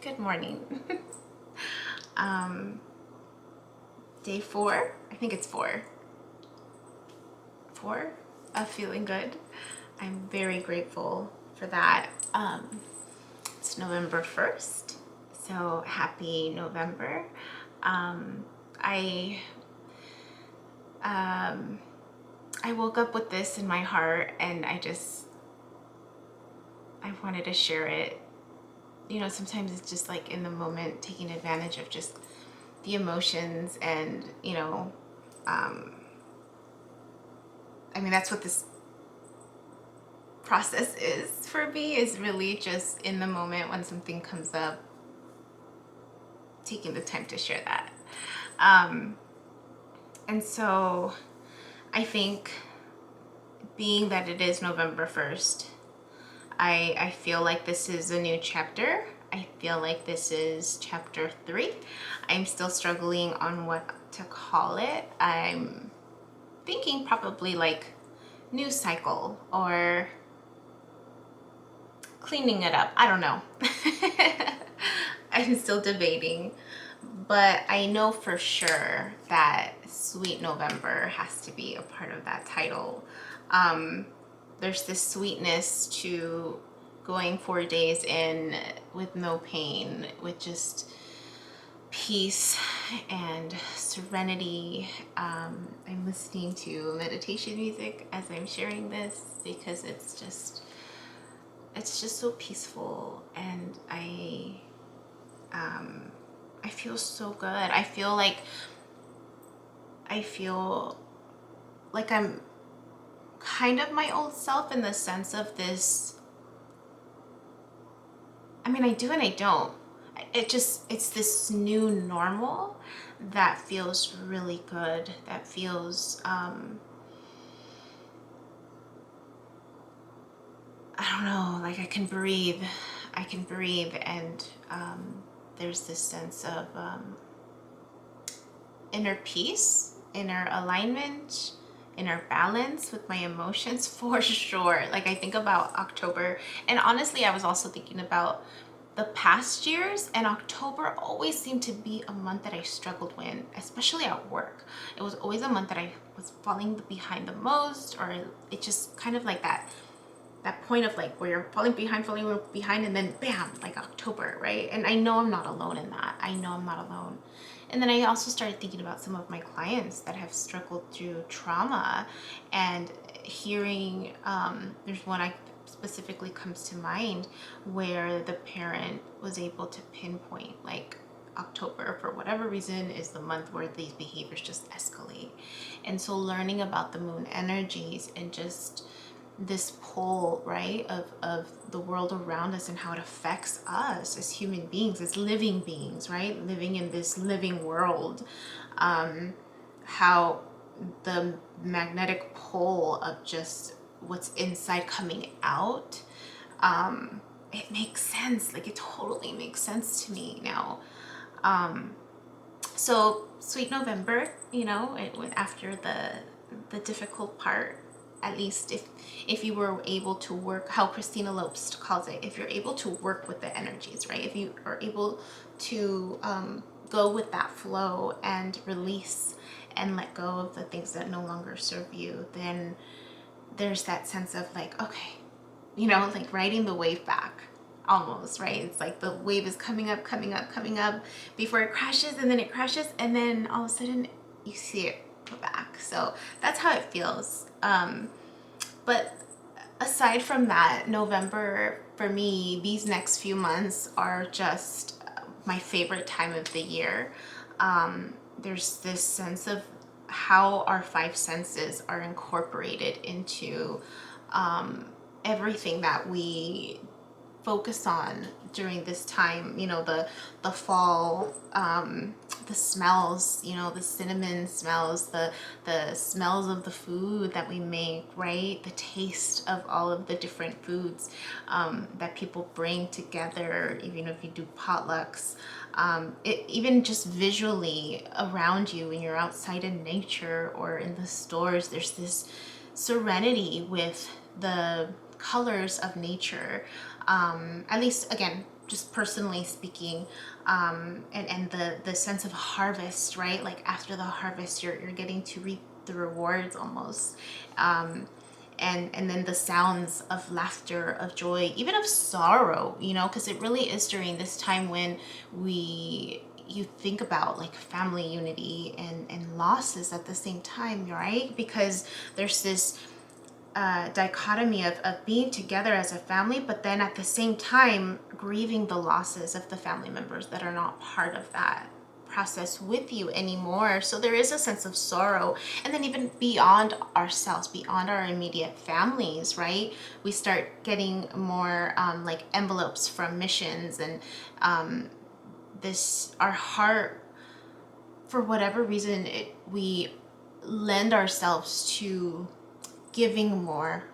Good morning. Day 4, I think it's 4 of feeling good. I'm very grateful for that. It's November 1st, so happy November. I woke up with this in my heart, and I wanted to share it. You know, sometimes it's just like in the moment, taking advantage of just the emotions, and I mean, that's what this process is for me, is really just in the moment when something comes up, taking the time to share that. And so I think, being that it is November 1st, I feel like this is a new chapter. I feel like this is chapter 3. I'm still struggling on what to call it. I'm thinking probably like news cycle or cleaning it up. I don't know. I'm still debating, but I know for sure that Sweet November has to be a part of that title. There's this sweetness to going 4 days in with no pain, with just peace and serenity. I'm listening to meditation music as I'm sharing this because it's just so peaceful, and I feel so good. I feel like I'm kind of my old self, in the sense of this. I mean, I do and I don't. It's this new normal that feels really good, that feels, I don't know, like I can breathe, and there's this sense of inner peace, inner alignment, inner balance with my emotions, for sure. Like, I think about October, and honestly, I was also thinking about the past years, and October always seemed to be a month that I struggled with, especially at work. It was always a month that I was falling behind the most, or it just kind of like that point of like where you're falling behind, and then bam, like October, right? And I know I'm not alone in that. I know I'm not alone. And then I also started thinking about some of my clients that have struggled through trauma, and hearing, there's one I specifically comes to mind, where the parent was able to pinpoint, like, October, for whatever reason, is the month where these behaviors just escalate. And so learning about the moon energies, and just this pull, right, of the world around us, and how it affects us as human beings, as living beings, right, living in this living world, how the magnetic pull of just what's inside coming out, it makes sense. Like, it totally makes sense to me now. So Sweet November, it went after the difficult part. At least if you were able to work, how Christina Lopes calls it, if you're able to work with the energies, right? If you are able to go with that flow and release and let go of the things that no longer serve you, then there's that sense of like, okay, like riding the wave back, almost, right? It's like the wave is coming up before it crashes, and then it crashes, and then all of a sudden you see it go back. So that's how it feels. But aside from that, November for me, these next few months are just my favorite time of the year. There's this sense of how our 5 senses are incorporated into everything that we focus on during this time. The fall, the smells, the cinnamon smells, the smells of the food that we make, right? The taste of all of the different foods that people bring together, even if you do potlucks. Even just visually around you when you're outside in nature or in the stores, there's this serenity with the colors of nature. At least, again, just personally speaking, and the sense of harvest, right? Like after the harvest, you're getting to reap the rewards almost. And then the sounds of laughter, of joy, even of sorrow, you know, because it really is during this time when you think about like family unity and losses at the same time, right? Because there's this dichotomy of being together as a family, but then at the same time grieving the losses of the family members that are not part of that process with you anymore. So there is a sense of sorrow. And then even beyond ourselves, beyond our immediate families, right? We start getting more like envelopes from missions, and this, our heart, for whatever reason, we lend ourselves to giving more,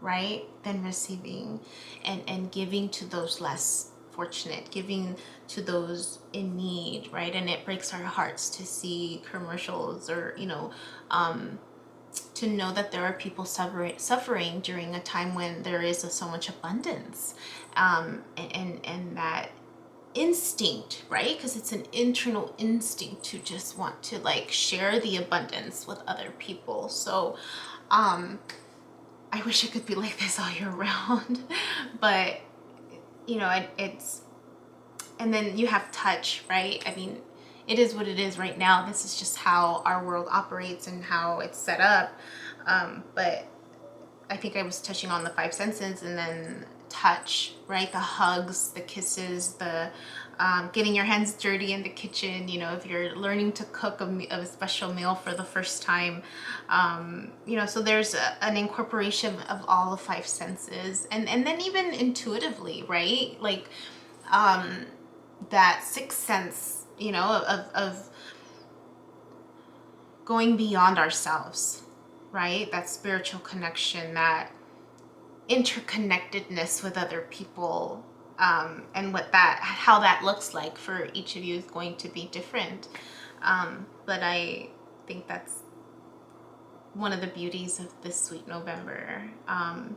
right, than receiving, and giving to those less fortunate, giving to those in need, right? And it breaks our hearts to see commercials, or to know that there are people suffering during a time when there is so much abundance, and that instinct, right? Because it's an internal instinct to just want to like share the abundance with other people. So I wish it could be like this all year round. But it's, and then you have touch, right? I mean, it is what it is right now. This is just how our world operates and how it's set up. But I think I was touching on the five senses, and then touch, right? The hugs, the kisses, the getting your hands dirty in the kitchen, if you're learning to cook a special meal for the first time. So there's an incorporation of all the five senses, and then even intuitively, right? Like that sixth sense, of going beyond ourselves, right? That spiritual connection, that interconnectedness with other people, and how that looks like for each of you is going to be different. But I think that's one of the beauties of this sweet November. And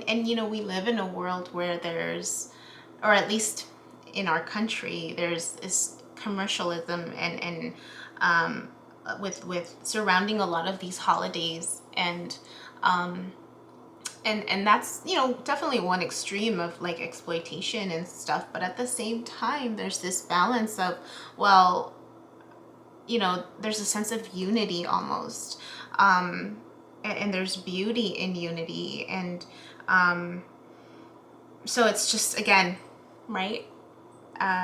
we live in a world where there's, or at least in our country, there's this commercialism and with surrounding a lot of these holidays, and that's definitely one extreme of like exploitation and stuff. But at the same time, there's this balance of, well, there's a sense of unity almost, and there's beauty in unity, and so it's just, again, right,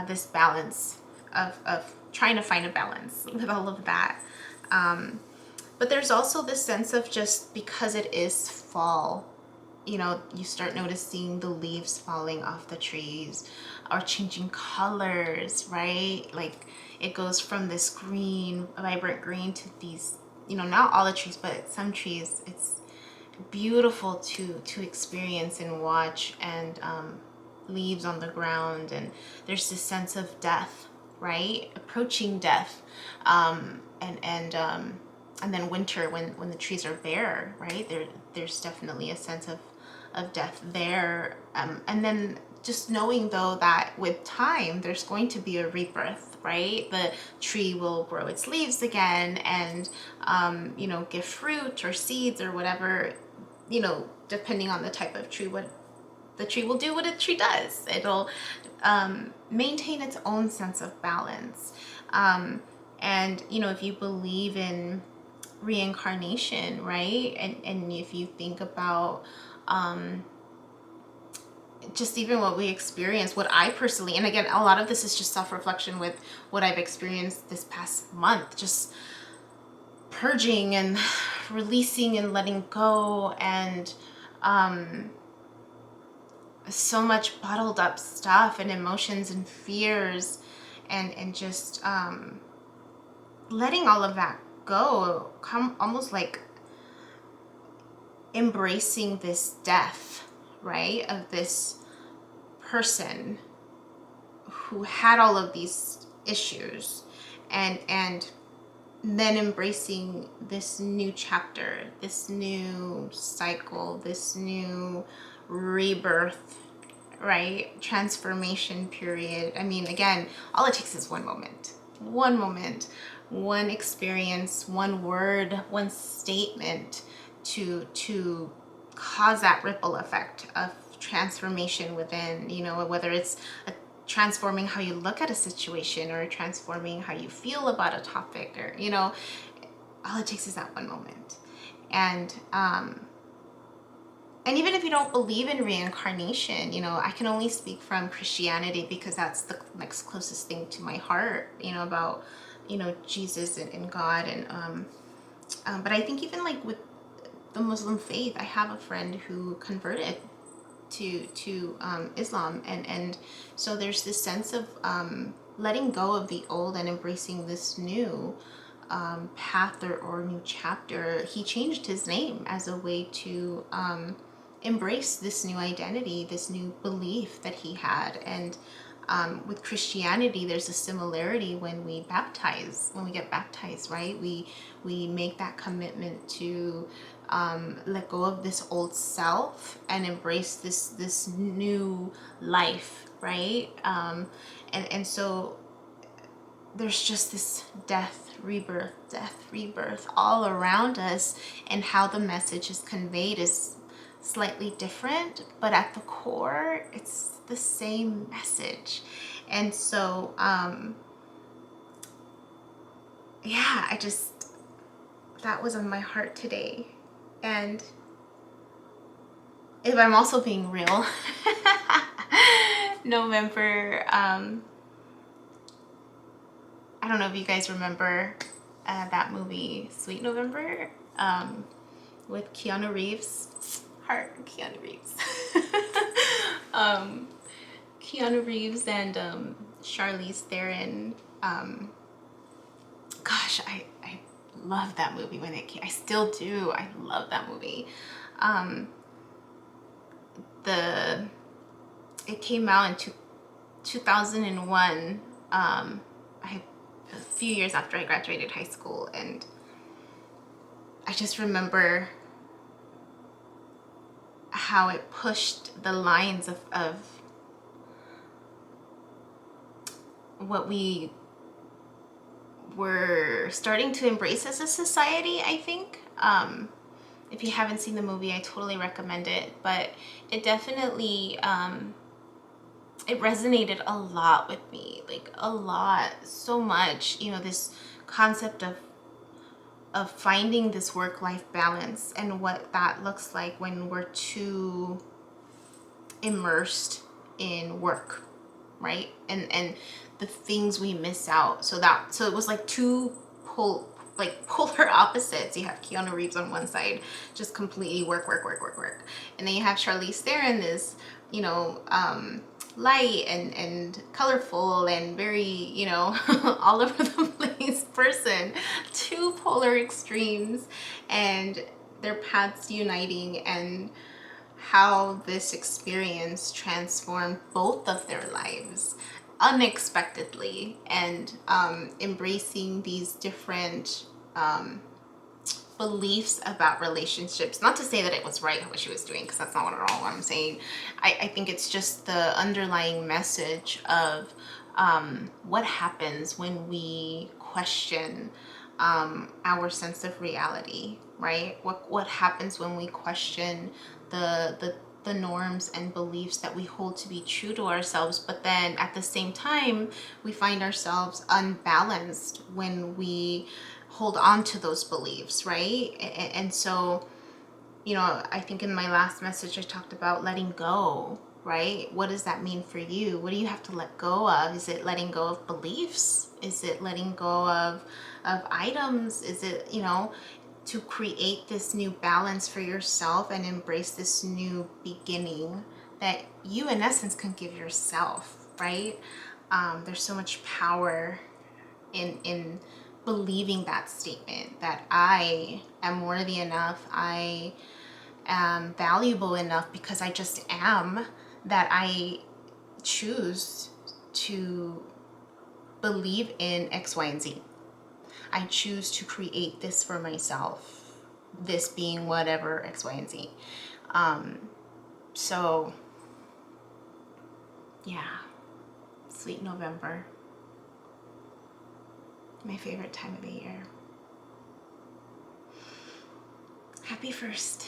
this balance of trying to find a balance with all of that. But there's also this sense of, just because it is fall, you start noticing the leaves falling off the trees or changing colors, right? Like it goes from this green, vibrant green, to these, not all the trees, but some trees, it's beautiful to experience and watch, and leaves on the ground, and there's this sense of death, right? Approaching death, and then winter, when the trees are bare, right? There's definitely a sense of death there, and then just knowing though that with time there's going to be a rebirth, right? The tree will grow its leaves again, and give fruit or seeds or whatever, depending on the type of tree. What the tree will do, what a tree does, it'll maintain its own sense of balance. And if you believe in reincarnation, right, and if you think about just even what we experience, what I personally, and again, a lot of this is just self-reflection with what I've experienced this past month, just purging and releasing and letting go, and so much bottled up stuff and emotions and fears, and just letting all of that go, almost like embracing this death, right, of this person who had all of these issues, and then embracing this new chapter, this new cycle, this new rebirth, right? Transformation period. I mean, again, all it takes is one moment, one experience, one word, one statement to cause that ripple effect of transformation within, you know, whether it's transforming how you look at a situation or transforming how you feel about a topic, or, you know, all it takes is that one moment. And even if you don't believe in reincarnation, you know, I can only speak from Christianity because that's the next closest thing to my heart, you know, about, you know, Jesus and God. But I think even like with the Muslim faith, I have a friend who converted to Islam, and so there's this sense of letting go of the old and embracing this new path or new chapter. He changed his name as a way to embrace this new identity, this new belief that he had. And with Christianity, there's a similarity when we get baptized, right? We make that commitment to let go of this old self and embrace this new life, right? And so there's just this death, rebirth all around us, and how the message is conveyed is slightly different, but at the core, it's the same message. And so, yeah, that was on my heart today. And if I'm also being real, November, I don't know if you guys remember that movie, Sweet November, with Keanu Reeves. Keanu Reeves. Keanu Reeves and Charlize Theron. Gosh, I love that movie when it came. I still do. I love that movie. It came out in 2001. A few years after I graduated high school, and I just remember how it pushed the lines of what we were starting to embrace as a society, I think. If you haven't seen the movie, I totally recommend it, but it definitely it resonated a lot with me, like a lot, so much, you know, this concept of finding this work-life balance and what that looks like when we're too immersed in work, right? And the things we miss out. So it was like two polar opposites. You have Keanu Reeves on one side, just completely work. And then you have Charlize Theron, this, you know, light and colorful and very, you know, all over the place person. Two polar extremes, and their paths uniting, and how this experience transformed both of their lives unexpectedly, and embracing these different beliefs about relationships. Not to say that it was right what she was doing, because that's not at all what I'm saying. I think it's just the underlying message of what happens when we question our sense of reality, right? What happens when we question the norms and beliefs that we hold to be true to ourselves, but then at the same time we find ourselves unbalanced when we hold on to those beliefs, right? And so, you know, I think in my last message I talked about letting go, right? What does that mean for you? What do you have to let go of? Is it letting go of beliefs? Is it letting go of items? Is it, you know, to create this new balance for yourself and embrace this new beginning that you in essence can give yourself, right? There's so much power in believing that statement, that I am worthy enough, I am valuable enough because I just am, that I choose to believe in X, Y, and Z. I choose to create this for myself, this being whatever X, Y, and Z. So Yeah. Sweet November. My favorite time of the year. Happy 1st.